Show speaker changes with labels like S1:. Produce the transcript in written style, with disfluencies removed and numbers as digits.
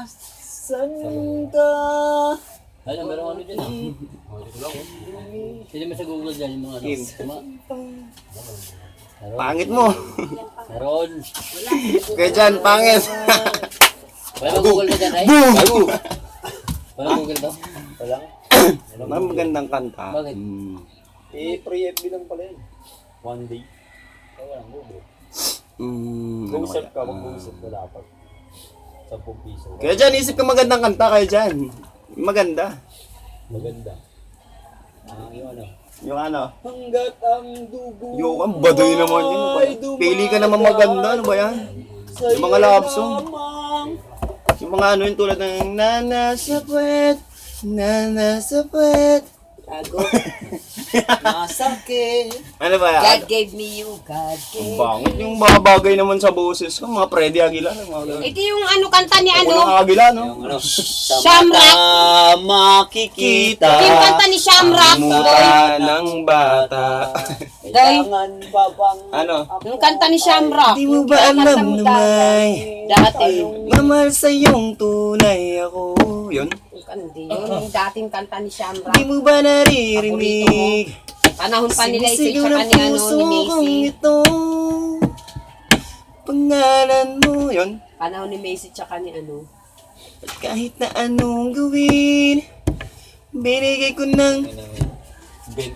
S1: San ka?
S2: Ay, meron ano dyan ah. Sino mo sa Google dyan yung mga ano? Tama? Meron.
S3: Pangit mo.
S2: Meron.
S3: Kaya dyan, pangit.
S2: Wala ba Google ka dyan ay?
S3: Boom!
S2: Wala Google ba?
S1: Wala.
S3: May magandang kanta.
S2: Bakit?
S1: Pre-FB lang pala yun. One day. Walang Google.
S3: Ano
S1: Go-set ka,
S3: kaya?
S1: mag-go-set ko dapat. 10 piso.
S3: Kaya dyan, isip ka magandang kanta kaya dyan. Maganda.
S1: Maganda. Yung ano?
S3: Yung ano?
S1: Hanggat ang dugo.
S3: Yung ang baduy naman yun. Ano ba yan? Pili ka naman maganda. Ano ba yan? Yung mga love song. Yung mga ano yung tulad ng Nana sa puwet, Nana sa puwet.
S1: Tago. Masakit.
S3: Ano ba yan?
S4: God gave me you, God
S3: Ang
S4: gave.
S3: bangit yung mga bagay naman sa boses ko. Mga Freddy Aguilar. Mga ganun.
S4: Ito yung ano kanta ni
S3: Unang
S4: ano?
S3: Aguilar, no?
S1: Yung ano?
S4: Shamrock.
S1: Makikita.
S4: Yung kanta ni Shamrock, Doy.
S3: Muta ng bata.
S1: Kailangan pa bang...
S3: Ano?
S4: Yung kanta ni Shamrock.
S3: Di mo
S4: Yung
S3: ba
S4: kanta
S3: alam
S4: mo
S3: na may
S4: dati.
S3: mamahal sa iyong tunay ako? Yun?
S4: Hindi, yun yung dating kanta ni Shamrock.
S3: Di mo ba naririnig?
S4: Panahon pa nila ito,
S3: Sinisigaw
S4: tsaka
S3: ng
S4: ni ano,
S3: puso
S4: ni
S3: kong
S4: Macy.
S3: ito. Pangalan mo, yun.
S4: Panahon ni Macy, tsaka ni ano.
S3: Kahit na anong gawin, binigay ko ng